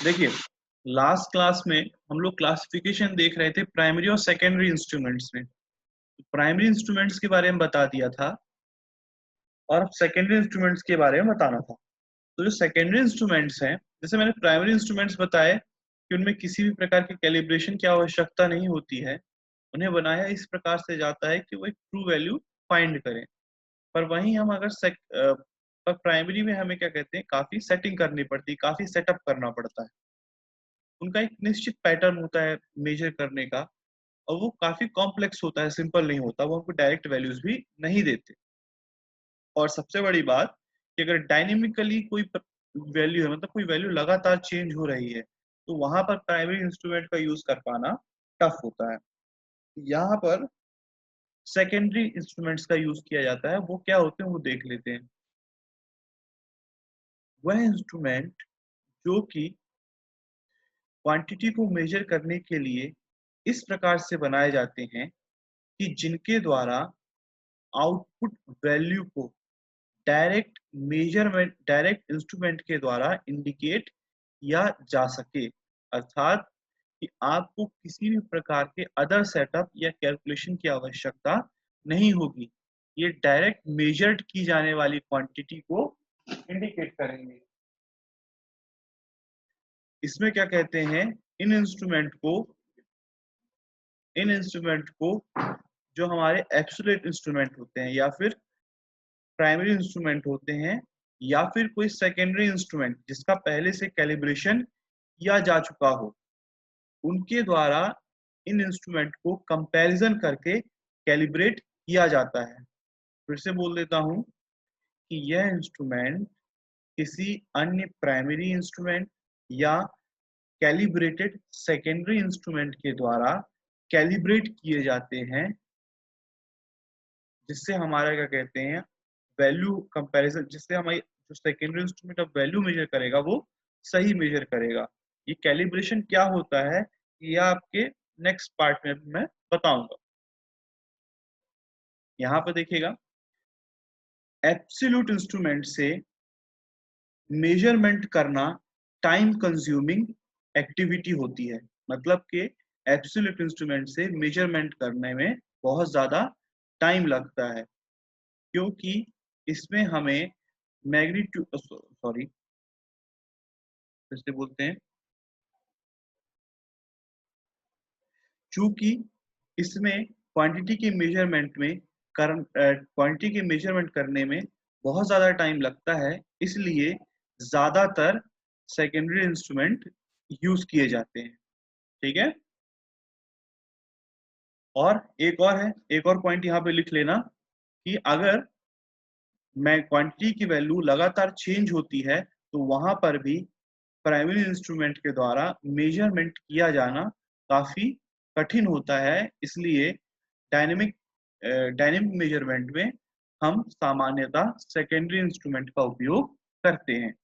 देखिए, last class में हम लोग क्लासिफिकेशन देख रहे थे प्राइमरी और सेकेंडरी इंस्ट्रूमेंट्स में। प्राइमरी इंस्ट्रूमेंट्स के बारे में बता दिया था और सेकेंडरी इंस्ट्रूमेंट्स के बारे में बताना था। तो जो सेकेंडरी इंस्ट्रूमेंट्स हैं, जैसे मैंने प्राइमरी इंस्ट्रूमेंट्स बताए कि उनमें किसी भी प्रकार के कैलिब्रेशन की आवश्यकता नहीं होती है। उन्हें बनाया इस प्रकार से जाता है कि वो एक ट्रू वैल्यू फाइंड करें। पर वहीं हम अगर पर प्राइमरी में हमें क्या कहते हैं, काफी सेटिंग करनी पड़ती है, काफी सेटअप करना पड़ता है। उनका एक निश्चित पैटर्न होता है मेजर करने का, और वो काफी कॉम्प्लेक्स होता है, सिंपल नहीं होता। वो हमको डायरेक्ट वैल्यूज भी नहीं देते। और सबसे बड़ी बात कि अगर डायनेमिकली कोई वैल्यू है, मतलब कोई वैल्यू लगातार चेंज हो रही है, तो वहां पर प्राइमरी इंस्ट्रूमेंट का यूज कर पाना टफ होता है। यहाँ पर सेकेंडरी इंस्ट्रूमेंट्स का यूज किया जाता है। वो क्या होते हैं वो देख लेते हैं। वह इंस्ट्रूमेंट जो कि क्वांटिटी को मेजर करने के लिए इस प्रकार से बनाए जाते हैं कि जिनके द्वारा आउटपुट वैल्यू को डायरेक्ट इंस्ट्रूमेंट के द्वारा इंडिकेट किया जा सके। अर्थात कि आपको किसी भी प्रकार के अदर सेटअप या कैलकुलेशन की आवश्यकता नहीं होगी। ये डायरेक्ट मेजर्ड की जाने वाली क्वांटिटी को इंडिकेट करेंगे। इसमें क्या कहते हैं, इन इंस्ट्रूमेंट को जो हमारे एब्सोल्यूट इंस्ट्रूमेंट होते हैं, या फिर प्राइमरी इंस्ट्रूमेंट होते हैं, या फिर कोई सेकेंडरी इंस्ट्रूमेंट जिसका पहले से कैलिब्रेशन किया जा चुका हो, उनके द्वारा इन इंस्ट्रूमेंट को कंपैरिजन करके कैलिब्रेट किया जाता है। फिर से बोल देता हूं कि यह इंस्ट्रूमेंट किसी अन्य प्राइमरी इंस्ट्रूमेंट या कैलिब्रेटेड सेकेंडरी इंस्ट्रूमेंट के द्वारा कैलिब्रेट किए जाते हैं, जिससे हमारा क्या कहते हैं, वैल्यू कंपैरिजन, जिससे हमारी जो secondary instrument of value major करेगा वो सही मेजर करेगा। ये कैलिब्रेशन क्या होता है, ये आपके नेक्स्ट पार्ट में मैं बताऊंगा। यहाँ पे देखिएगा, एब्सोल्यूट इंस्ट्रूमेंट से मेजरमेंट करना टाइम कंज्यूमिंग एक्टिविटी होती है। मतलब कि एब्सोल्यूट इंस्ट्रूमेंट से मेजरमेंट करने में बहुत ज्यादा टाइम लगता है, क्योंकि इसमें हमें मैग्नीट्यूड, सॉरी जैसे बोलते हैं, चूंकि इसमें क्वांटिटी के मेजरमेंट करने में बहुत ज्यादा टाइम लगता है, इसलिए ज्यादातर सेकेंडरी इंस्ट्रूमेंट यूज किए जाते हैं। ठीक है। और एक और पॉइंट यहाँ पे लिख लेना कि अगर मैं क्वांटिटी की वैल्यू लगातार चेंज होती है, तो वहां पर भी प्राइमरी इंस्ट्रूमेंट के द्वारा मेजरमेंट किया जाना काफी कठिन होता है। इसलिए डायनेमिक डायनेमिक मेजरमेंट में हम सामान्यतः सेकेंडरी इंस्ट्रूमेंट का उपयोग करते हैं।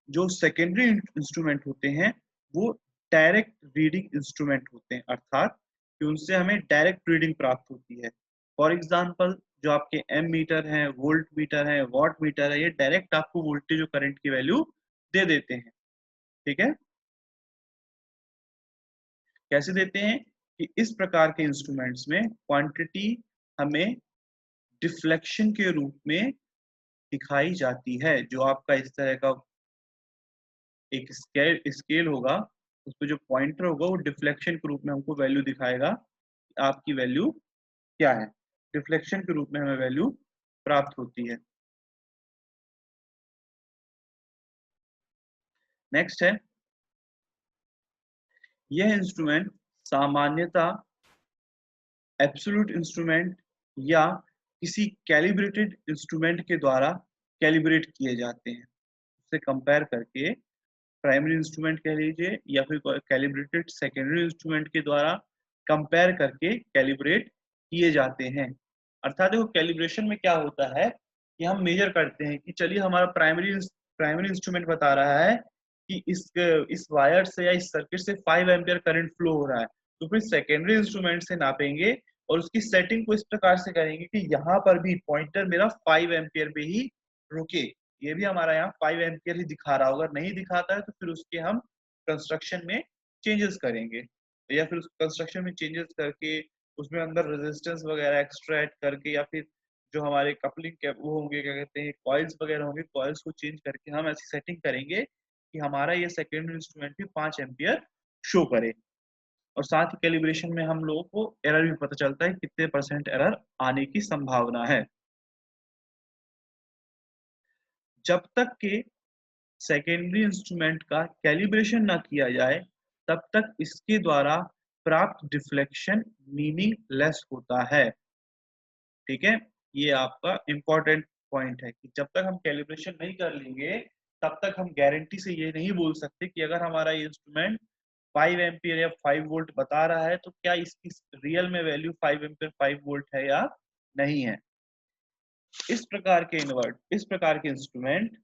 जो सेकेंडरी इंस्ट्रूमेंट होते हैं वो डायरेक्ट रीडिंग इंस्ट्रूमेंट होते हैं, अर्थात कि उनसे हमें डायरेक्ट रीडिंग प्राप्त होती है। फॉर एग्जांपल, जो आपके एम मीटर हैं, वोल्ट मीटर है, वॉट मीटर है, ये डायरेक्ट आपको वोल्टेज और करंट की वैल्यू दे देते हैं। ठीक है। कैसे देते हैं कि इस प्रकार के इंस्ट्रूमेंट्स में क्वांटिटी हमें डिफ्लेक्शन के रूप में दिखाई जाती है। जो आपका इस तरह का एक स्केल होगा, उस पर जो पॉइंटर होगा वो डिफ्लेक्शन के रूप में हमको वैल्यू दिखाएगा कि आपकी वैल्यू क्या है। डिफ्लेक्शन के रूप में हमें वैल्यू प्राप्त होती है। नेक्स्ट है, यह इंस्ट्रूमेंट सामान्यतः एब्सोल्यूट इंस्ट्रूमेंट या किसी कैलिब्रेटेड इंस्ट्रूमेंट के द्वारा कैलिब्रेट किए जाते हैं। उससे कंपेयर करके प्राइमरी इंस्ट्रूमेंट कह लीजिए या फिर कैलिब्रेटेड सेकेंडरी इंस्ट्रूमेंट के द्वारा कंपेयर करके कैलिब्रेट किए जाते हैं। अर्थात देखो, कैलिब्रेशन में क्या होता है कि हम मेजर करते हैं कि चलिए हमारा प्राइमरी इंस्ट्रूमेंट बता रहा है कि इस वायर से या इस सर्किट से 5 एम्पियर करंट फ्लो हो रहा है। तो फिर सेकेंडरी इंस्ट्रूमेंट से नापेंगे और उसकी सेटिंग को इस प्रकार से करेंगे कि यहाँ पर भी पॉइंटर मेरा 5 एम्पियर पे ही रुके। ये भी हमारा यहाँ 5 एम्पियर ही दिखा रहा होगा, नहीं दिखाता है तो फिर उसके हम कंस्ट्रक्शन में चेंजेस करेंगे, या फिर उस कंस्ट्रक्शन में चेंजेस करके उसमें अंदर रेजिस्टेंस वगैरह एक्स्ट्रा ऐड करके, या फिर जो हमारे कपलिंग के वो होंगे, क्या कहते हैं, कॉइल्स वगैरह होंगे, कॉइल्स को चेंज करके हम ऐसी सेटिंग करेंगे कि हमारा ये सेकेंडरी इंस्ट्रूमेंट भी 5 एम्पियर शो करे। और साथ ही कैलिब्रेशन में हम लोगों को एरर भी पता चलता है, कितने % एरर आने की संभावना है। जब तक के सेकेंडरी इंस्ट्रूमेंट का कैलिब्रेशन ना किया जाए, तब तक इसके द्वारा प्राप्त डिफ्लेक्शन मीनिंगलेस होता है। ठीक है, ये आपका इंपॉर्टेंट पॉइंट है कि जब तक हम कैलिब्रेशन नहीं कर लेंगे, तब तक हम गारंटी से ये नहीं बोल सकते कि अगर हमारा ये इंस्ट्रूमेंट 5 एम्पियर या 5 वोल्ट बता रहा है तो क्या इसकी रियल में वैल्यू 5 एम्पियर 5 वोल्ट है या नहीं है। इस प्रकार के इंस्ट्रूमेंट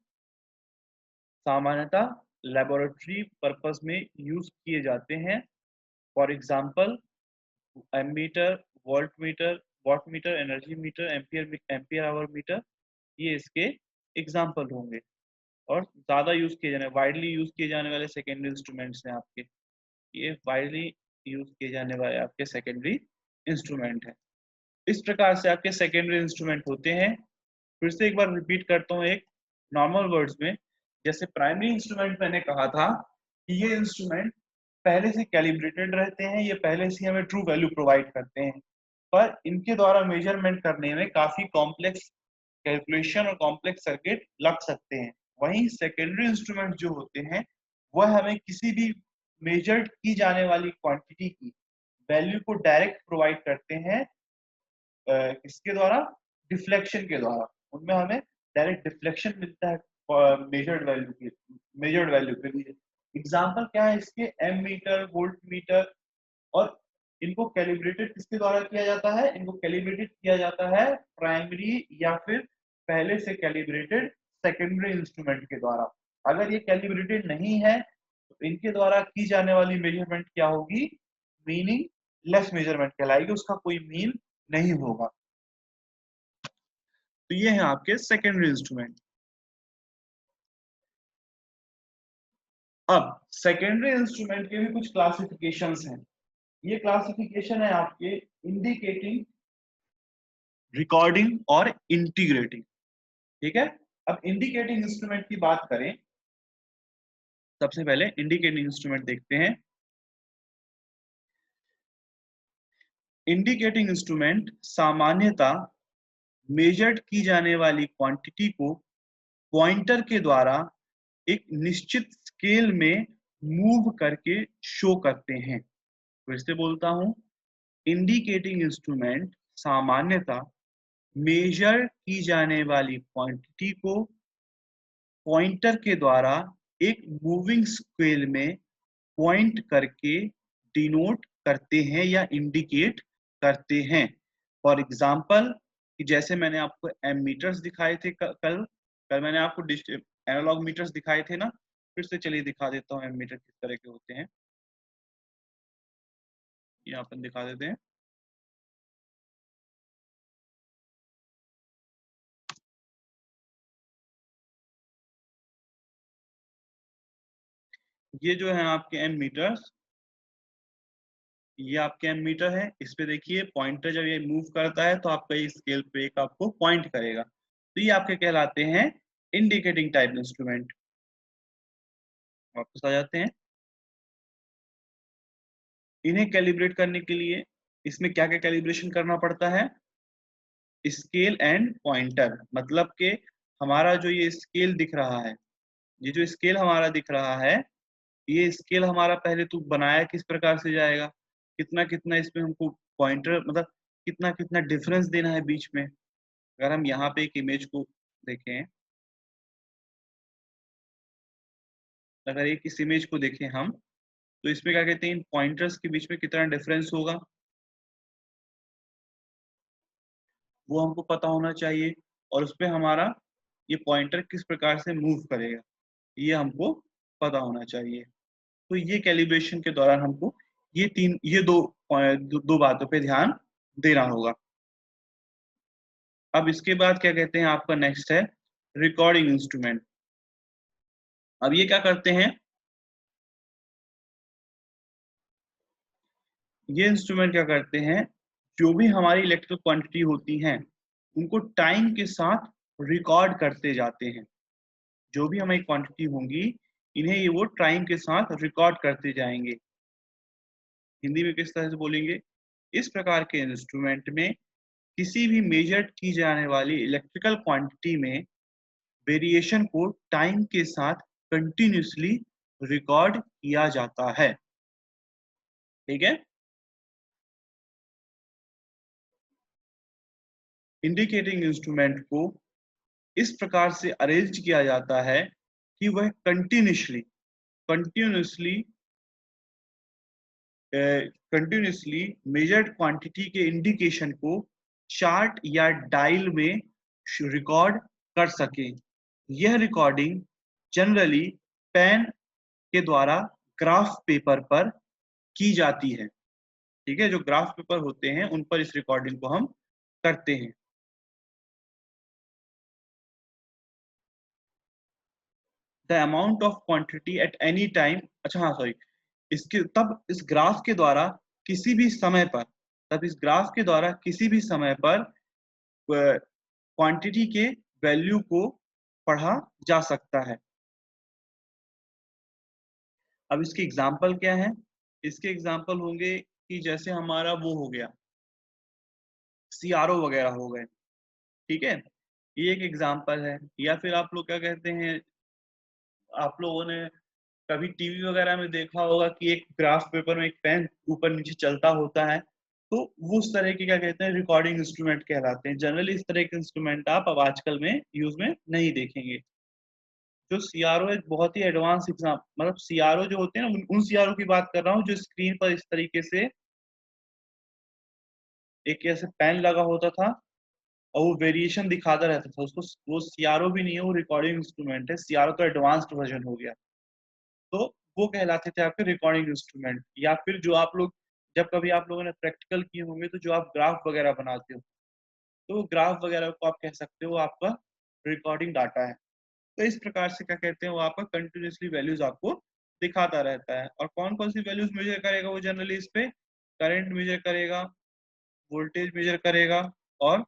सामान्यतः लेबोरेटरी पर्पस में यूज किए जाते हैं। For example ammeter, voltmeter, wattmeter, energy meter, ampere hour meter, ये इसके एग्जांपल होंगे। और ज्यादा यूज किए जाने वाइडली यूज किए जाने वाले सेकेंडरी इंस्ट्रूमेंट्स हैं आपके, ये वाइडली यूज किए जाने वाले आपके सेकेंडरी इंस्ट्रूमेंट है। इस प्रकार से आपके सेकेंडरी इंस्ट्रूमेंट होते हैं। फिर से एक बार रिपीट करता हूँ एक नॉर्मल वर्ड्स में। जैसे प्राइमरी इंस्ट्रूमेंट मैंने कहा था कि ये इंस्ट्रूमेंट पहले से कैलिब्रेटेड रहते हैं, ये पहले से हमें ट्रू वैल्यू प्रोवाइड करते हैं, पर इनके द्वारा मेजरमेंट करने में काफी कॉम्प्लेक्स कैलकुलेशन और कॉम्प्लेक्स सर्किट लग सकते हैं। वहीं सेकेंडरी इंस्ट्रूमेंट जो होते हैं वह हमें किसी भी मेजर्ड की जाने वाली क्वांटिटी की वैल्यू को डायरेक्ट प्रोवाइड करते हैं। किसके द्वारा? डिफ्लेक्शन के द्वारा। उनमें हमें डायरेक्ट डिफ्लेक्शन मिलता है मेजर्ड वैल्यू के लिए। एग्जाम्पल क्या है इसके? Ammeter, voltmeter. और इनको कैलिब्रेटेड किसके द्वारा किया जाता है? इनको कैलिब्रेटेड किया जाता है प्राइमरी या फिर पहले से कैलिब्रेटेड सेकेंडरी इंस्ट्रूमेंट के द्वारा। अगर ये कैलिब्रेटेड नहीं है तो इनके द्वारा की जाने वाली मेजरमेंट क्या होगी? मीनिंग लेस मेजरमेंट कहलाएगी, उसका कोई मीन नहीं होगा। तो ये है आपके सेकेंडरी इंस्ट्रूमेंट। अब सेकेंडरी इंस्ट्रूमेंट के भी कुछ क्लासिफिकेशंस हैं। ये क्लासिफिकेशन है आपके इंडिकेटिंग, रिकॉर्डिंग और इंटीग्रेटिंग। ठीक है, अब इंडिकेटिंग इंस्ट्रूमेंट की बात करें, सबसे पहले इंडिकेटिंग इंस्ट्रूमेंट देखते हैं। इंडिकेटिंग इंस्ट्रूमेंट सामान्यतः मेजर्ड की जाने वाली क्वांटिटी को पॉइंटर के द्वारा एक निश्चित स्केल में मूव करके शो करते हैं। फिर से बोलता हूं, इंडिकेटिंग इंस्ट्रूमेंट सामान्यतः मेजर की जाने वाली क्वांटिटी को पॉइंटर के द्वारा एक मूविंग स्केल में पॉइंट करके डिनोट करते हैं या इंडिकेट करते हैं। फॉर एग्जाम्पल, जैसे मैंने आपको एमीटर्स दिखाए थे कल मैंने आपको एनालॉग मीटर्स दिखाए थे ना, फिर से चलिए दिखा देता हूँ एमीटर किस तरह के होते हैं। ये अपन दिखा देते हैं। ये जो है आपके एमीटर्स, ये आपके एमीटर है। इस पे देखिए पॉइंटर जब ये मूव करता है तो आपका ये स्केल पे एक आपको पॉइंट करेगा, तो ये आपके कहलाते हैं इंडिकेटिंग टाइप इंस्ट्रूमेंट। वापस आ जाते हैं। इन्हें कैलिब्रेट करने के लिए इसमें क्या क्या कैलिब्रेशन करना पड़ता है? Scale and pointer. मतलब कि हमारा जो ये स्केल दिख रहा है, ये जो स्केल हमारा दिख रहा है, ये स्केल हमारा पहले तो बनाया किस प्रकार से जाएगा, कितना कितना इसमें हमको पॉइंटर, मतलब कितना कितना डिफरेंस देना है बीच में। अगर हम यहाँ पे एक इमेज को देखें, अगर एक इस इमेज को देखें हम, तो इसमें क्या कहते हैं, इन पॉइंटर्स के बीच में कितना डिफरेंस होगा वो हमको पता होना चाहिए। और उसपे हमारा ये पॉइंटर किस प्रकार से मूव करेगा ये हमको पता होना चाहिए। तो ये कैलिब्रेशन के दौरान हमको ये दो बातों पे ध्यान देना होगा। अब इसके बाद क्या कहते हैं, आपका नेक्स्ट है रिकॉर्डिंग इंस्ट्रूमेंट। अब ये क्या करते हैं, ये इंस्ट्रूमेंट क्या करते हैं, जो भी हमारी इलेक्ट्रिकल क्वांटिटी होती हैं उनको टाइम के साथ रिकॉर्ड करते जाते हैं। जो भी हमारी क्वांटिटी होंगी इन्हें ये वो टाइम के साथ रिकॉर्ड करते जाएंगे। हिंदी में किस तरह से बोलेंगे, इस प्रकार के इंस्ट्रूमेंट में किसी भी मेजर की जाने वाली इलेक्ट्रिकल क्वांटिटी में वेरिएशन को टाइम के साथ कंटिन्यूसली रिकॉर्ड किया जाता है। ठीक है। इंडिकेटिंग इंस्ट्रूमेंट को इस प्रकार से अरेंज किया जाता है कि वह कंटिन्यूसली कंटिन्यूसली मेजर्ड क्वांटिटी के इंडिकेशन को चार्ट या डायल में रिकॉर्ड कर सके। यह रिकॉर्डिंग जनरली पेन के द्वारा ग्राफ पेपर पर की जाती है। ठीक है, जो ग्राफ पेपर होते हैं उन पर इस रिकॉर्डिंग को हम करते हैं। The amount of quantity at any time, अच्छा हाँ सॉरी, इसके तब इस ग्राफ के द्वारा किसी भी समय पर, तब इस ग्राफ के द्वारा किसी भी समय पर क्वांटिटी के वैल्यू को पढ़ा जा सकता है। अब इसके एग्जाम्पल क्या है, इसके एग्जाम्पल होंगे कि जैसे हमारा वो हो गया सीआरओ वगैरह हो गए। ठीक है, ये एक एग्जाम्पल है। या फिर आप लोग क्या कहते हैं, आप लोगों ने कभी टीवी वगैरह में देखा होगा कि एक ग्राफ पेपर में एक पेन ऊपर नीचे चलता होता है, तो वो उस तरह के क्या कहते हैं रिकॉर्डिंग इंस्ट्रूमेंट कहलाते हैं। जनरली इस तरह के इंस्ट्रूमेंट आप अब आजकल में यूज में नहीं देखेंगे। जो सीआरओ है बहुत ही एडवांस एग्जाम, मतलब सीआरओ जो होते हैं ना, उन सीआरओ की बात कर रहा हूँ जो स्क्रीन पर इस तरीके से एक ऐसे पेन लगा होता था और वो वेरिएशन दिखाता रहता था उसको। वो सीआरओ भी नहीं है, वो रिकॉर्डिंग इंस्ट्रूमेंट है। सीआरओ तो एडवांस्ड वर्जन हो गया। तो वो कहलाते थे आपके रिकॉर्डिंग इंस्ट्रूमेंट। या फिर जो आप लोग जब कभी आप लोगों ने प्रैक्टिकल किए होंगे तो जो आप ग्राफ वगैरह बनाते हो, तो ग्राफ वगैरह को आप कह सकते हो आपका रिकॉर्डिंग डाटा है। तो इस प्रकार से क्या कहते हैं, वो आपका कंटिन्यूसली वैल्यूज आपको दिखाता रहता है। और कौन कौन सी वैल्यूज मेजर करेगा वो जनरली इस पे, करंट मेजर करेगा, वोल्टेज मेजर करेगा और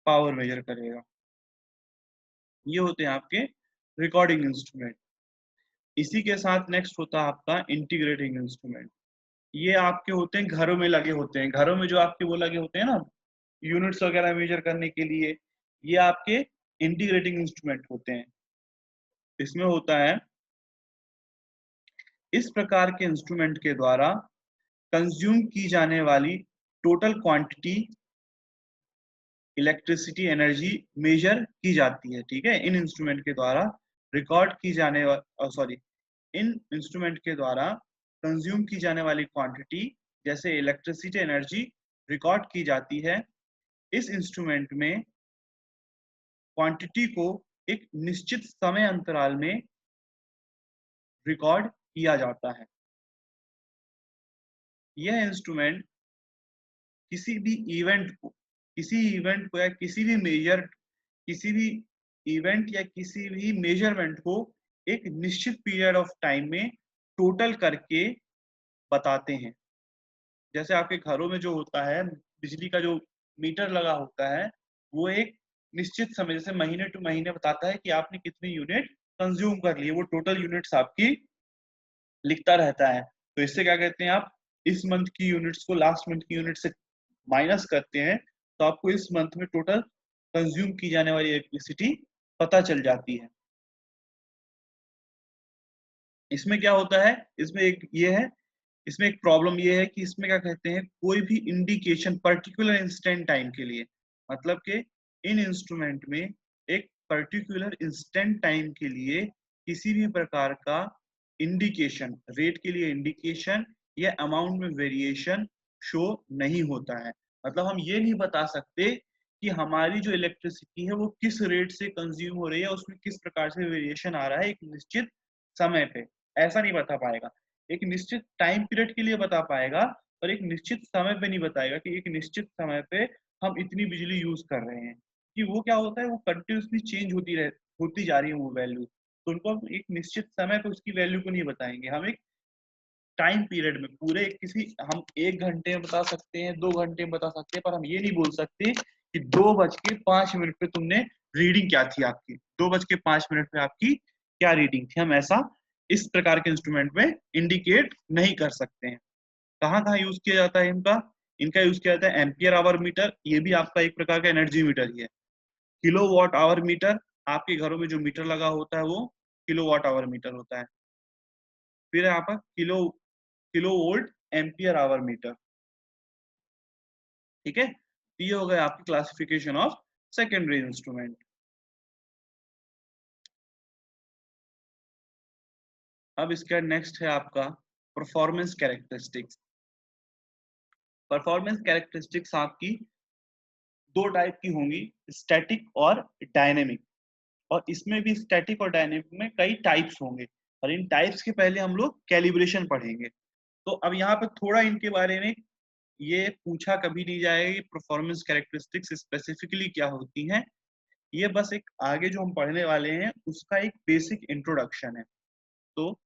पावर मेजर करेगा। ये होते हैं आपके रिकॉर्डिंग इंस्ट्रूमेंट। इसी के साथ नेक्स्ट होता है आपका इंटीग्रेटिंग इंस्ट्रूमेंट। ये आपके होते हैं घरों में लगे होते हैं, घरों में जो आपके वो लगे होते हैं ना यूनिट्स वगैरह मेजर करने के लिए, ये आपके इंटीग्रेटिंग इंस्ट्रूमेंट होते हैं। इसमें होता है इस प्रकार के इंस्ट्रूमेंट के द्वारा कंज्यूम की जाने वाली total quantity electricity energy measure की जाती है। ठीक है, इन इंस्ट्रूमेंट के द्वारा रिकॉर्ड की जाने सॉरी इन इंस्ट्रूमेंट के द्वारा कंज्यूम की जाने वाली क्वांटिटी जैसे इलेक्ट्रिसिटी एनर्जी रिकॉर्ड की जाती है। इस इंस्ट्रूमेंट में क्वांटिटी को एक निश्चित समय अंतराल में रिकॉर्ड किया जाता है। यह इंस्ट्रूमेंट किसी भी इवेंट को या किसी भी इवेंट या किसी भी मेजरमेंट को एक निश्चित पीरियड ऑफ टाइम में टोटल करके बताते हैं। जैसे आपके घरों में जो होता है बिजली का जो मीटर लगा होता है, वो एक निश्चित समय जैसे महीने टू महीने बताता है कि आपने कितनी यूनिट कंज्यूम कर ली, वो टोटल यूनिट्स आपकी लिखता रहता है। तो इससे क्या कहते हैं, आप इस मंथ की यूनिट्स को लास्ट मंथ की यूनिट से माइनस करते हैं तो आपको इस मंथ में टोटल कंज्यूम की जाने वाली इलेक्ट्रिसिटी पता चल जाती है। इसमें क्या होता है, इसमें एक ये है, इसमें एक प्रॉब्लम ये है कि इसमें क्या कहते हैं कोई भी इंडिकेशन पर्टिकुलर इंस्टेंट टाइम के लिए, मतलब कि इन इंस्ट्रूमेंट में एक पर्टिकुलर इंस्टेंट टाइम के लिए किसी भी प्रकार का इंडिकेशन, रेट के लिए इंडिकेशन या अमाउंट में वेरिएशन शो नहीं होता है। मतलब हम ये नहीं बता सकते कि हमारी जो इलेक्ट्रिसिटी है वो किस रेट से कंज्यूम हो रही है, उसमें किस प्रकार से वेरिएशन आ रहा है एक निश्चित समय पे, ऐसा नहीं बता पाएगा। एक निश्चित टाइम पीरियड के लिए बता पाएगा, और एक निश्चित समय पे नहीं बताएगा कि एक निश्चित समय पे हम इतनी बिजली यूज कर रहे हैं। कि वो क्या होता है, वो कंटिन्यूसली चेंज होती रहे, होती जा रही है वो वैल्यू, तो उनको हम एक निश्चित समय पे उसकी वैल्यू को नहीं बताएंगे, हम एक टाइम पीरियड में पूरे किसी हम 1 घंटे में बता सकते हैं, 2 घंटे में बता सकते हैं, पर हम ये नहीं बोल सकते कि 2:05 पे तुमने रीडिंग क्या थी आपकी, 2:05 पे आपकी क्या रीडिंग थी, हम ऐसा इस प्रकार के इंस्ट्रूमेंट में इंडिकेट नहीं कर सकते हैं। कहाँ कहाँ यूज किया जाता है इनका, इनका यूज किया जाता है एम्पियर आवर मीटर, ये भी आपका एक प्रकार का एनर्जी मीटर ही है। किलो वॉट आवर मीटर, आपके घरों में जो मीटर लगा होता है वो किलो वॉट आवर मीटर होता है। फिर है आपका kilo volt ampere hour meter. ठीक है, तो ये हो गया आपकी क्लासिफिकेशन ऑफ सेकेंडरी इंस्ट्रूमेंट। अब इसका नेक्स्ट है आपका परफॉर्मेंस कैरेक्टरिस्टिक्स। परफॉर्मेंस कैरेक्टरिस्टिक्स आपकी दो टाइप की होंगी, स्टैटिक और डायनेमिक, और इसमें भी स्टैटिक और डायनेमिक में कई टाइप्स होंगे, और इन टाइप्स के पहले हम लोग कैलिब्रेशन पढ़ेंगे। तो अब यहाँ पे थोड़ा इनके बारे में ये पूछा कभी नहीं जाएगा, परफॉर्मेंस कैरेक्टरिस्टिक्स स्पेसिफिकली क्या होती हैं, ये बस एक आगे जो हम पढ़ने वाले हैं उसका एक बेसिक इंट्रोडक्शन है। तो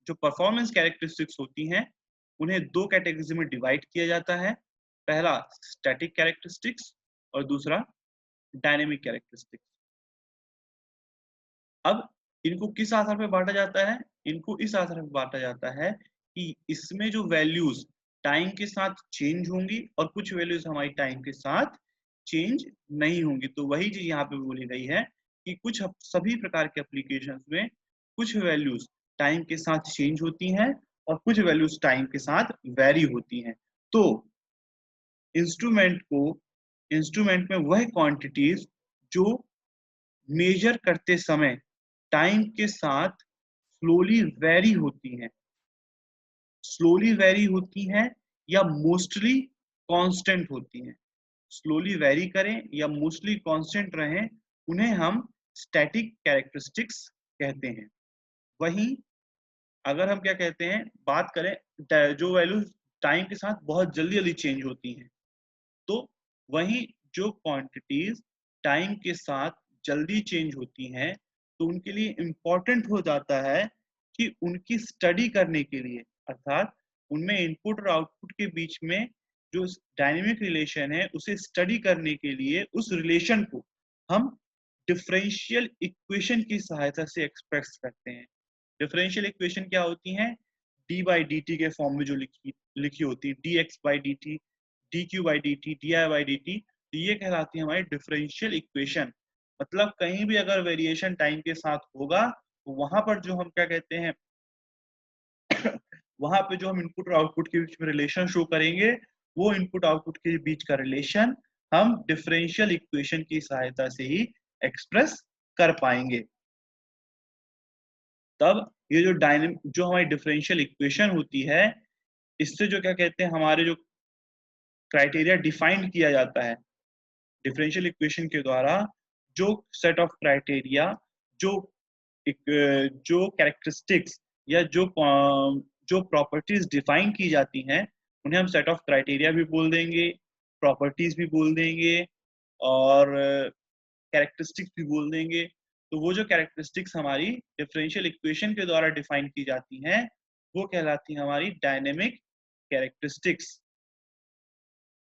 जो परफॉर्मेंस कैरेक्टरिस्टिक्स होती हैं उन्हें दो कैटेगरीज में डिवाइड किया जाता है, पहला स्टैटिक कैरेक्टरिस्टिक्स और दूसरा डायनेमिक कैरेक्टरिस्टिक्स। अब इनको किस आधार पर बांटा जाता है, इनको इस आधार पर बांटा जाता है कि इसमें जो वैल्यूज टाइम के साथ चेंज होंगी और कुछ वैल्यूज हमारी टाइम के साथ चेंज नहीं होंगी। तो वही चीज यहाँ पे बोली गई है कि कुछ सभी प्रकार के एप्लीकेशंस में कुछ वैल्यूज टाइम के साथ चेंज होती हैं और कुछ वैल्यूज टाइम के साथ वेरी होती हैं। तो इंस्ट्रूमेंट में वह क्वांटिटीज जो मेजर करते समय टाइम के साथ स्लोली वेरी होती हैं या मोस्टली कांस्टेंट होती हैं। स्लोली वेरी करें या मोस्टली कांस्टेंट रहें, उन्हें हम स्टैटिक कैरेक्टरिस्टिक्स कहते हैं। वहीं अगर हम क्या कहते हैं, बात करें जो वैल्यू टाइम के साथ बहुत जल्दी जल्दी चेंज होती हैं, तो वहीं जो क्वांटिटीज टाइम के साथ जल्दी चेंज होती हैं, तो उनके लिए इम्पोर्टेंट हो जाता है कि उनकी स्टडी करने के लिए, अर्थात उनमें इनपुट और आउटपुट के बीच में जो डायनेमिक रिलेशन है उसे स्टडी करने के लिए उस रिलेशन को हम डिफरेंशियल इक्वेशन की सहायता से एक्सप्रेस करते हैं। डिफरेंशियल इक्वेशन क्या होती हैं, डी बाई डी टी के फॉर्म में जो लिखी होती है, D x by D T, D Q by D T, D I by D T, तो ये कहलाती है हमारी डिफरेंशियल इक्वेशन। मतलब कहीं भी अगर वेरिएशन टाइम के साथ होगा तो वहां पर जो हम क्या कहते हैं वहां पे जो हम इनपुट और आउटपुट के बीच में रिलेशन शो करेंगे, वो इनपुट आउटपुट के बीच का रिलेशन हम डिफरेंशियल इक्वेशन की सहायता से ही एक्सप्रेस कर पाएंगे। तब ये जो हमारी डिफरेंशियल इक्वेशन होती है, इससे जो क्या कहते हैं हमारे जो क्राइटेरिया डिफाइन किया जाता है डिफरेंशियल इक्वेशन के द्वारा, जो सेट ऑफ क्राइटेरिया, जो जो कैरेक्टरिस्टिक्स या जो प्रॉपर्टीज डिफाइन की जाती हैं, उन्हें हम सेट ऑफ क्राइटेरिया भी बोल देंगे, प्रॉपर्टीज भी बोल देंगे और कैरेक्टरिस्टिक्स भी बोल देंगे। तो वो जो कैरेक्टरिस्टिक्स हमारी डिफरेंशियल इक्वेशन के द्वारा डिफाइन की जाती हैं, वो कहलाती है हमारी डायनेमिक कैरेक्टरिस्टिक्स।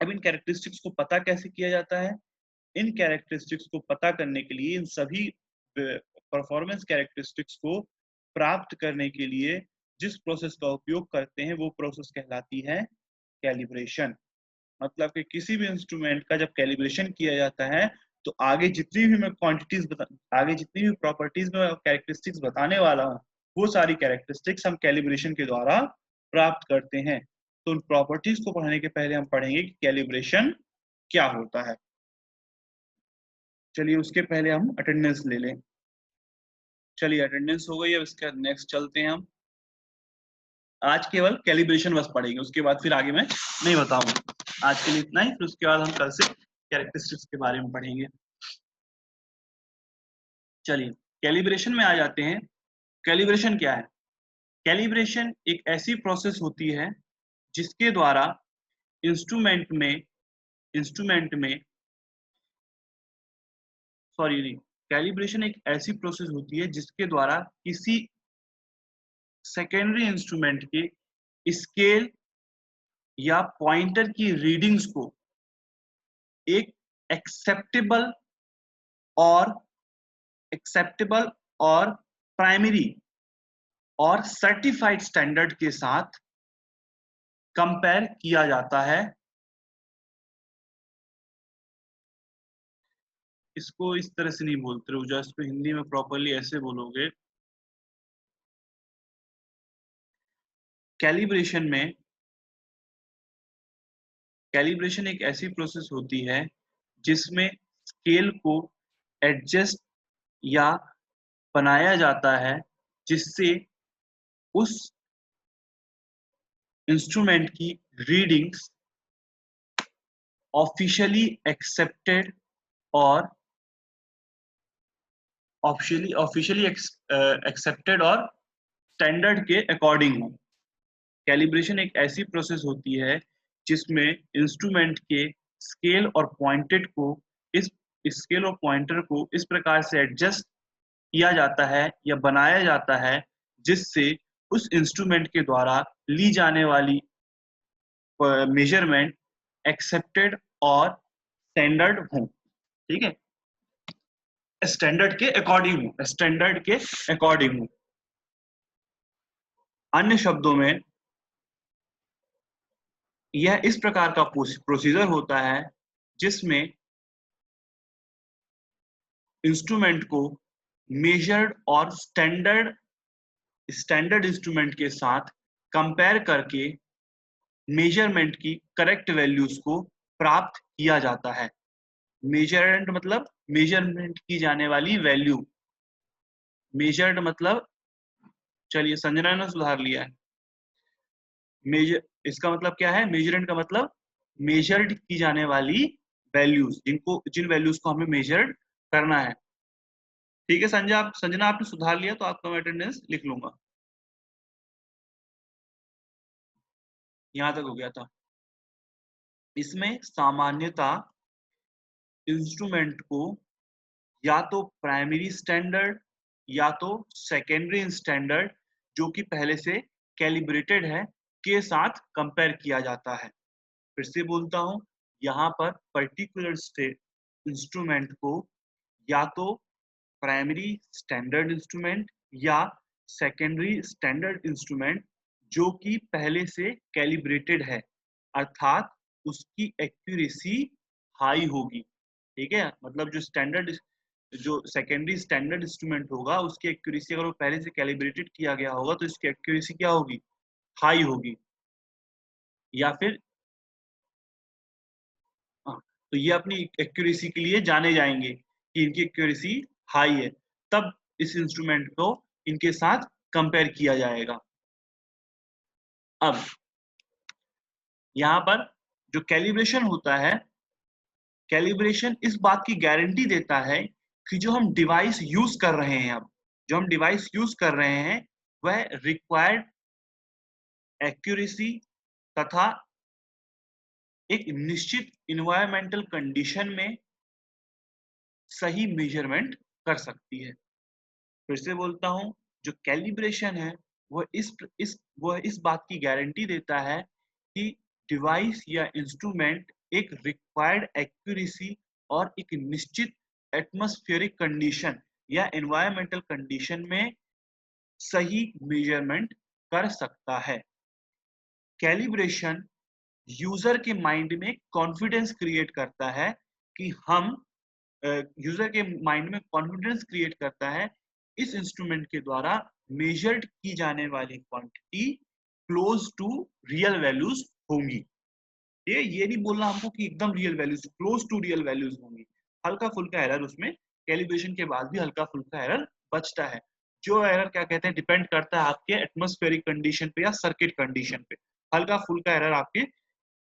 अब इन कैरेक्टरिस्टिक्स को पता कैसे किया जाता है, इन कैरेक्टरिस्टिक्स को पता करने के लिए, इन सभी परफॉर्मेंस कैरेक्टरिस्टिक्स को प्राप्त करने के लिए जिस प्रोसेस का उपयोग करते हैं वो प्रोसेस कहलाती है कैलिब्रेशन। मतलब कि किसी भी इंस्ट्रूमेंट का जब कैलिब्रेशन किया जाता है तो आगे जितनी भी मैं आगे जितनी भी प्रॉपर्टीज में कैरेक्टरिस्टिक्स बताने वाला हूँ, वो सारी कैरेक्टरिस्टिक्स हम कैलिब्रेशन के द्वारा प्राप्त करते हैं। तो उन प्रॉपर्टीज को पढ़ने के पहले हम पढ़ेंगे कि कैलिब्रेशन क्या होता है। चलिए उसके पहले हम अटेंडेंस ले लें। चलिए अटेंडेंस हो गई, अब इसके बाद नेक्स्ट चलते हैं हम। आज केवल कैलिब्रेशन बस पढ़ेंगे, उसके बाद फिर आगे मैं नहीं बताऊंगा। आज के लिए इतना ही, फिर उसके बाद हम कल से कैरेक्टरिस्टिक्स के बारे में पढ़ेंगे। चलिए कैलिब्रेशन में आ जाते हैं। कैलिब्रेशन क्या है? कैलिब्रेशन एक ऐसी प्रोसेस होती है जिसके द्वारा इंस्ट्रूमेंट में सॉरी नहीं कैलिब्रेशन एक ऐसी प्रोसेस होती है जिसके द्वारा किसी सेकेंडरी इंस्ट्रूमेंट के स्केल या पॉइंटर की रीडिंग्स को एक एक्सेप्टेबल और प्राइमरी और सर्टिफाइड स्टैंडर्ड के साथ कंपेयर किया जाता है। इसको इस तरह से नहीं बोलते रहुजा, इसको हिंदी में प्रॉपरली ऐसे बोलोगे। कैलिब्रेशन एक ऐसी प्रोसेस होती है जिसमें स्केल को एडजस्ट या बनाया जाता है जिससे उस इंस्ट्रूमेंट की रीडिंग्स ऑफिशियली एक्सेप्टेड और ऑफिशियली एक्सेप्टेड और स्टैंडर्ड के अकॉर्डिंग हो। कैलिब्रेशन एक ऐसी प्रोसेस होती है जिसमें इंस्ट्रूमेंट के स्केल और पॉइंटेड को इस स्केल और पॉइंटर को इस प्रकार से एडजस्ट किया जाता है या बनाया जाता है जिससे उस इंस्ट्रूमेंट के द्वारा ली जाने वाली मेजरमेंट एक्सेप्टेड और स्टैंडर्ड हो। ठीक है, स्टैंडर्ड के अकॉर्डिंग हो। अन्य शब्दों में यह इस प्रकार का प्रोसीजर होता है जिसमें इंस्ट्रूमेंट को मेजर्ड और स्टैंडर्ड इंस्ट्रूमेंट के साथ कंपेयर करके मेजरमेंट की करेक्ट वैल्यूज को प्राप्त किया जाता है। मेजरमेंट मतलब मेजरमेंट की जाने वाली वैल्यू, मेजर्ड मतलब, चलिए संजना ने सुधार लिया है। मेजर इसका मतलब क्या है? मेजरेंट का मतलब मेजर्ड की जाने वाली वैल्यूज, जिन वैल्यूज को हमें मेजर्ड करना है। ठीक है संजना आपने सुधार लिया तो आपका मैं अटेंडेंस लिख लूंगा। यहां तक हो गया था। इसमें सामान्यता इंस्ट्रूमेंट को या तो प्राइमरी स्टैंडर्ड या तो सेकेंडरी स्टैंडर्ड जो कि पहले से कैलिब्रेटेड है के साथ कंपेयर किया जाता है। फिर से बोलता हूं, यहाँ पर पर्टिकुलर इंस्ट्रूमेंट को या तो प्राइमरी स्टैंडर्ड इंस्ट्रूमेंट या सेकेंडरी स्टैंडर्ड इंस्ट्रूमेंट जो कि पहले से कैलिब्रेटेड है अर्थात उसकी एक्यूरेसी हाई होगी। ठीक है, मतलब जो सेकेंडरी स्टैंडर्ड इंस्ट्रूमेंट होगा उसकी एक्यूरेसी अगर वो पहले से कैलिब्रेटेड किया गया होगा तो इसकी एक्यूरेसी क्या होगी? हाई होगी। या फिर हाँ, तो ये अपनी एक्यूरेसी के लिए जाने जाएंगे कि इनकी एक्यूरेसी हाई है, तब इस इंस्ट्रूमेंट को इनके साथ कंपेयर किया जाएगा। अब यहाँ पर जो कैलिब्रेशन होता है, कैलिब्रेशन इस बात की गारंटी देता है कि जो हम डिवाइस यूज कर रहे हैं, अब जो हम डिवाइस यूज कर रहे हैं वह रिक्वायर्ड एक्यूरेसी तथा एक निश्चित इन्वायरमेंटल कंडीशन में सही मेजरमेंट कर सकती है। फिर से बोलता हूं, जो कैलिब्रेशन है वह इस बात की गारंटी देता है कि डिवाइस या इंस्ट्रूमेंट एक रिक्वायर्ड एक्यूरेसी और एक निश्चित एटमॉस्फेरिक कंडीशन या एनवायरमेंटल कंडीशन में सही मेजरमेंट कर सकता है। कैलिब्रेशन यूजर के माइंड में कॉन्फिडेंस क्रिएट करता है कि हम यूजर के माइंड में कॉन्फिडेंस क्रिएट करता है इस इंस्ट्रूमेंट के द्वारा मेजर्ड की जाने वाली quantity close to real values होंगी। ये नहीं बोलना हमको कि एकदम real values, close to real values होंगी। हल्का फुल्का एरर उसमें कैलिब्रेशन के बाद भी हल्का फुल्का एरर बचता है। जो एरर क्या कहते हैं, डिपेंड करता है आपके एटमॉस्फेरिक कंडीशन पे या सर्किट कंडीशन पे। हल्का फुल्का एरर आपके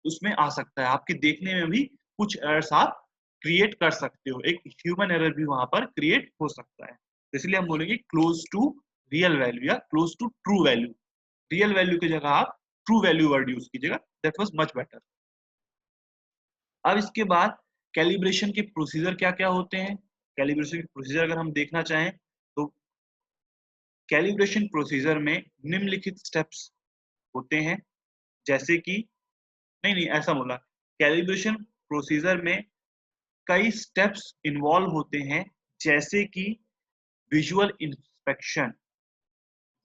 उसमें आ सकता है, आपके देखने में भी कुछ एरर्स आप क्रिएट कर सकते हो, एक ह्यूमन एरर भी वहां पर क्रिएट हो सकता है। इसलिए हम बोलेंगे क्लोज टू रियल वैल्यू या close to true value. Real value की जगह आप ट्रू वैल्यू वर्ड यूज कीजिएगा, दैट वाज मच बेटर। अब इसके बाद कैलिब्रेशन के प्रोसीजर क्या क्या होते हैं? कैलिब्रेशन प्रोसीजर अगर हम देखना चाहें तो कैलिब्रेशन प्रोसीजर में निम्नलिखित स्टेप्स होते हैं, जैसे कि नहीं ऐसा बोला, कैलिब्रेशन प्रोसीजर में कई स्टेप्स इन्वॉल्व होते हैं, जैसे कि visual inspection,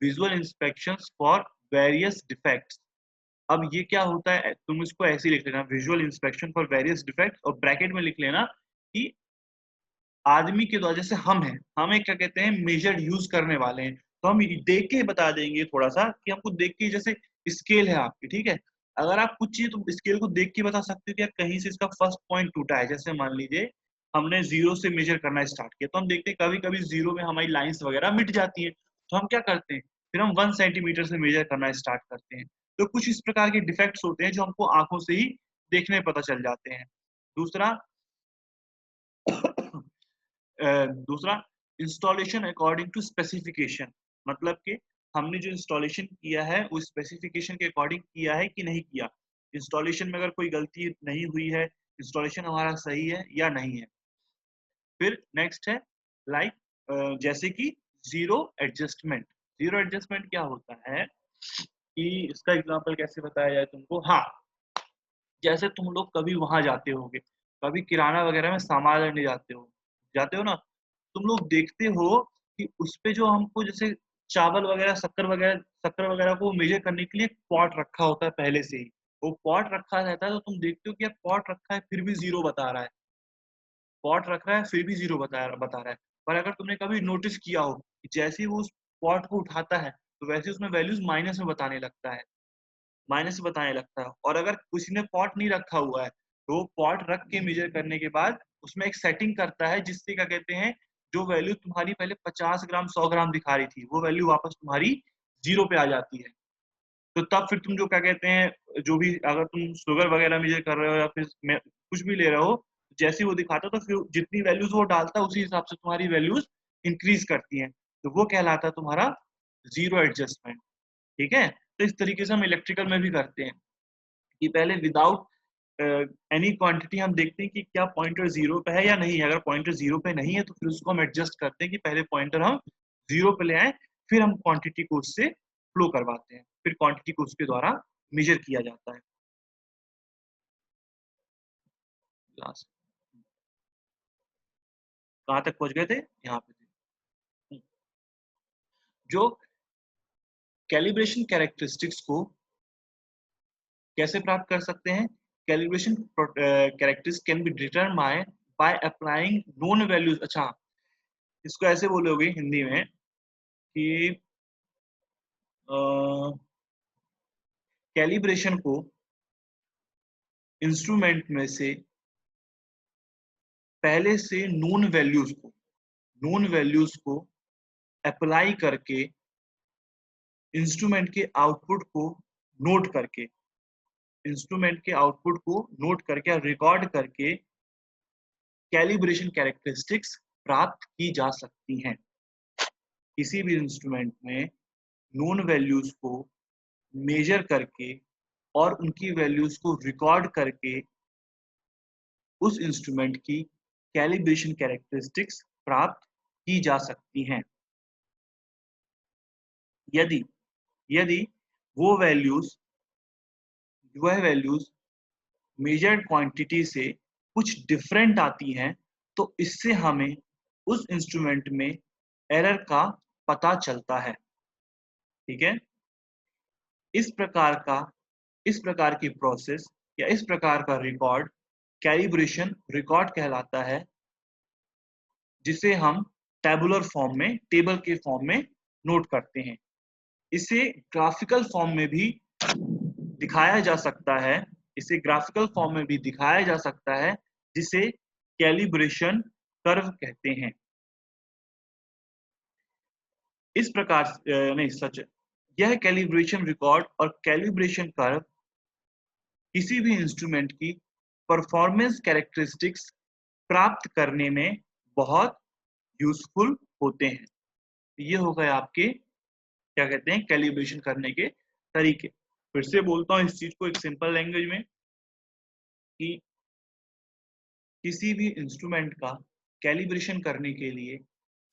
visual inspections for various defects. अब ये क्या होता है, तुम इसको ऐसे ही लिख लेना, visual inspection for various defects, और ब्रैकेट में लिख लेना कि आदमी के द्वारा, जैसे हम हैं, हमें क्या कहते हैं, मेजर्ड यूज करने वाले हैं, तो हम देख के बता देंगे थोड़ा सा कि हमको देख के, जैसे स्केल है आपकी, ठीक है, अगर आप कुछ चीज तो स्केल को देख के बता सकते हो कि कहीं से इसका फर्स्ट पॉइंट टूटा है। जैसे मान लीजिए हमने जीरो से मेजर करना स्टार्ट किया, तो हम देखते हैं कभी कभी जीरो में हमारी लाइंस वगैरह मिट जाती है, तो हम क्या करते हैं, फिर हम 1 सेंटीमीटर से मेजर करना स्टार्ट करते हैं। तो कुछ इस प्रकार के डिफेक्ट्स होते हैं जो हमको आंखों से ही देखने पता चल जाते हैं। दूसरा दूसरा, इंस्टॉलेशन अकॉर्डिंग टू स्पेसिफिकेशन, मतलब कि हमने जो इंस्टॉलेशन किया है वो स्पेसिफिकेशन के अकॉर्डिंग किया है कि नहीं किया, इंस्टॉलेशन में अगर कोई गलती नहीं हुई है, इंस्टॉलेशन हमारा सही है या नहीं है। फिर नेक्स्ट है लाइक जैसे कि जीरो एडजस्टमेंट। जीरो एडजस्टमेंट क्या होता है कि इसका एग्जांपल कैसे बताया जाए तुमको, हाँ, जैसे तुम लोग कभी वहां जाते होगे, कभी किराना वगैरह में सामान लेने जाते हो ना, तुम लोग देखते हो कि उस पे जो हमको जैसे चावल वगैरह, शक्कर वगैरह को मेजर करने के लिए पॉट रखा होता है पहले से ही, वो पॉट रखा रहता है, तो तुम देखते हो कि यार पॉट रखा है फिर भी जीरो बता रहा है, पॉट रख रहा है फिर भी जीरो बता रहा है। पर अगर तुमने कभी नोटिस किया हो कि जैसे ही वो उस पॉट को उठाता है तो वैसे उसमें वैल्यूज माइनस में बताने लगता है, माइनस बताने लगता है। और अगर किसी ने पॉट नहीं रखा हुआ है तो वो पॉट रख के मेजर करने के बाद उसमें एक सेटिंग करता है, जिससे क्या कहते हैं, जो वैल्यू तुम्हारी पहले 50 ग्राम 100 ग्राम दिखा रही थी, वो वैल्यू वापस तुम्हारी जीरो पे आ जाती है। तो तब फिर तुम जो क्या कहते हैं, जो भी अगर तुम शुगर वगैरह मेजर कर रहे हो या फिर कुछ भी ले रहे हो, जैसे ही वो दिखाता है तो फिर जितनी वैल्यूज वो डालता है उसी हिसाब से तुम्हारी वैल्यूज इंक्रीज करती हैं, तो वो कहलाता है तुम्हारा जीरो एडजस्टमेंट। ठीक है, तो इस तरीके से हम इलेक्ट्रिकल में भी करते हैं कि पहले विदाउट एनी क्वांटिटी हम देखते हैं कि क्या पॉइंटर जीरो पे है या नहीं है। अगर पॉइंटर जीरो पे नहीं है तो फिर उसको हम एडजस्ट करते हैं कि पहले पॉइंटर हम जीरो पे ले आए, फिर हम क्वांटिटी को उससे फ्लो करवाते हैं, फिर क्वांटिटी को उसके द्वारा मेजर किया जाता है। लास्ट कहाँ तक पहुंच गए थे, यहाँ पे थे। जो कैलिब्रेशन कैरेक्टरिस्टिक्स को कैसे प्राप्त कर सकते हैं, calibration characteristics can be determined by applying known values. अच्छा, इसको ऐसे बोलोगे हिंदी में कि कैलिब्रेशन को इंस्ट्रूमेंट में से पहले से नोन वैल्यूज को अप्लाई करके, इंस्ट्रूमेंट के आउटपुट को नोट करके, इंस्ट्रूमेंट के आउटपुट को नोट करके रिकॉर्ड करके कैलिब्रेशन कैरेक्टरिस्टिक्स प्राप्त की जा सकती हैं। किसी भी इंस्ट्रूमेंट में नोन वैल्यूज को मेजर करके और उनकी वैल्यूज को रिकॉर्ड करके उस इंस्ट्रूमेंट की कैलिब्रेशन कैरेक्टरिस्टिक्स प्राप्त की जा सकती हैं। यदि यदि वो वैल्यूज मेजर्ड क्वांटिटी से कुछ डिफरेंट आती हैं, तो इससे हमें उस इंस्ट्रूमेंट में एरर का पता चलता है। ठीक है, इस प्रकार का इस प्रकार की प्रोसेस या इस प्रकार का रिकॉर्ड कैलिब्रेशन रिकॉर्ड कहलाता है, जिसे हम टेबुलर फॉर्म में, टेबल के फॉर्म में नोट करते हैं। इसे ग्राफिकल फॉर्म में भी दिखाया जा सकता है, इसे ग्राफिकल फॉर्म में भी दिखाया जा सकता है, जिसे कैलिब्रेशन कर्व कहते हैं। इस प्रकार नहीं सच, यह कैलिब्रेशन रिकॉर्ड और कैलिब्रेशन कर्व किसी भी इंस्ट्रूमेंट की परफॉर्मेंस कैरेक्टरिस्टिक्स प्राप्त करने में बहुत यूजफुल होते हैं। ये हो गए आपके क्या कहते हैं, कैलिब्रेशन करने के तरीके। फिर से बोलता हूँ इस चीज को एक सिंपल लैंग्वेज में कि किसी भी इंस्ट्रूमेंट का कैलिब्रेशन करने के लिए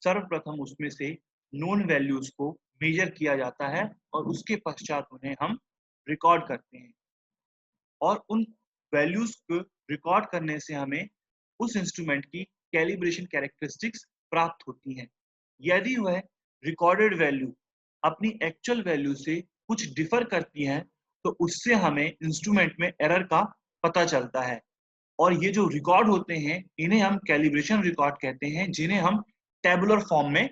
सर्वप्रथम उसमें से नोन वैल्यूज को मेजर किया जाता है और उसके पश्चात उन्हें हम रिकॉर्ड करते हैं और उन वैल्यूज को रिकॉर्ड करने से हमें उस इंस्ट्रूमेंट की कैलिब्रेशन कैरेक्टरिस्टिक्स प्राप्त होती हैं। यदि वह रिकॉर्डेड वैल्यू अपनी एक्चुअल वैल्यू से कुछ डिफर करती है तो उससे हमें इंस्ट्रूमेंट में एरर का पता चलता है और ये जो रिकॉर्ड होते हैं इन्हें हम कैलिब्रेशन रिकॉर्ड कहते हैं, जिन्हें हम टेबुलर फॉर्म में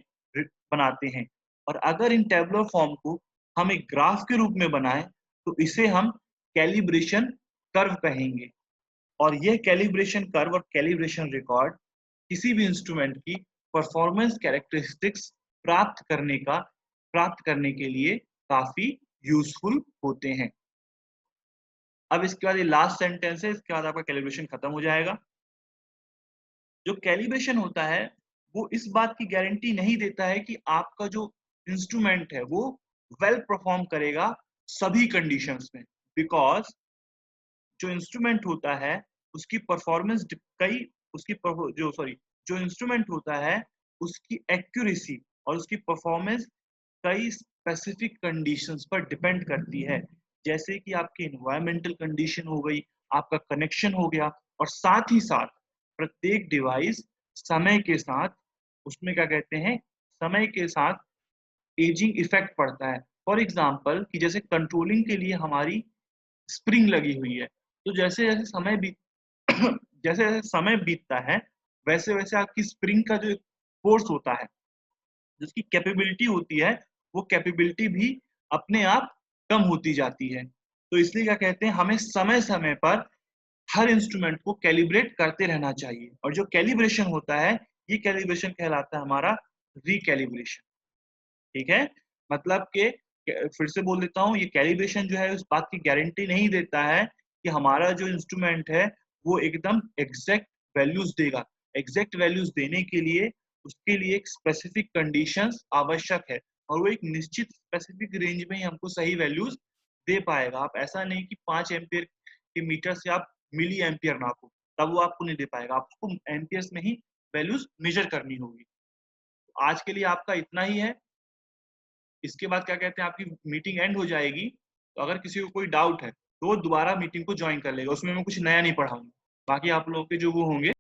बनाते हैं। और अगर इन टेबुलर फॉर्म को हम एक ग्राफ के रूप में बनाएं तो इसे हम कैलिब्रेशन कर्व कहेंगे और यह कैलिब्रेशन कर्व और कैलिब्रेशन रिकॉर्ड किसी भी इंस्ट्रूमेंट की परफॉर्मेंस कैरेक्टरिस्टिक्स प्राप्त करने के लिए काफी यूजफुल होते हैं। अब इसके बाद ये लास्ट सेंटेंस है, इसके बाद आपका कैलिब्रेशन खत्म हो जाएगा। जो कैलिब्रेशन होता है वो इस बात की गारंटी नहीं देता है कि आपका जो इंस्ट्रूमेंट है वो वेल परफॉर्म करेगा सभी कंडीशंस में, बिकॉज जो इंस्ट्रूमेंट होता है उसकी परफॉर्मेंस कई उसकी जो सॉरी जो इंस्ट्रूमेंट होता है उसकी एक्यूरेसी और उसकी परफॉर्मेंस कई स्पेसिफिक कंडीशंस पर डिपेंड करती है, जैसे कि आपकी एनवायरमेंटल कंडीशन हो गई, आपका कनेक्शन हो गया और साथ ही साथ प्रत्येक डिवाइस समय के साथ उसमें क्या कहते हैं समय के साथ एजिंग इफेक्ट पड़ता है। फॉर एग्जाम्पल कि जैसे कंट्रोलिंग के लिए हमारी स्प्रिंग लगी हुई है, तो जैसे जैसे जैसे जैसे समय बीतता है वैसे वैसे आपकी स्प्रिंग का जो फोर्स होता है, जिसकी कैपेबिलिटी होती है, वो कैपेबिलिटी भी अपने आप कम होती जाती है। तो इसलिए क्या कहते हैं हमें समय समय पर हर इंस्ट्रूमेंट को कैलिब्रेट करते रहना चाहिए और जो कैलिब्रेशन होता है ये कैलिब्रेशन कहलाता है हमारा रिकैलिब्रेशन। ठीक है, मतलब कि फिर से बोल देता हूँ, ये कैलिब्रेशन जो है उस बात की गारंटी नहीं देता है कि हमारा जो इंस्ट्रूमेंट है वो एकदम एग्जैक्ट वैल्यूज देगा। एग्जैक्ट वैल्यूज देने के लिए उसके लिए एक स्पेसिफिक कंडीशंस आवश्यक है और वो एक निश्चित स्पेसिफिक रेंज में ही हमको सही वैल्यूज दे पाएगा। आप ऐसा नहीं कि 5 एम्पियर के मीटर से आप मिली एम्पियर नापो, तब वो आपको नहीं दे पाएगा, आपको एम्पियर्स में ही वैल्यूज मेजर करनी होगी। आज के लिए आपका इतना ही है। इसके बाद क्या कहते हैं आपकी मीटिंग एंड हो जाएगी, तो अगर किसी को कोई डाउट है तो वो दोबारा मीटिंग को ज्वाइन कर लेगा, उसमें मैं कुछ नया नहीं पढ़ाऊंगा। बाकी आप लोगों के जो वो होंगे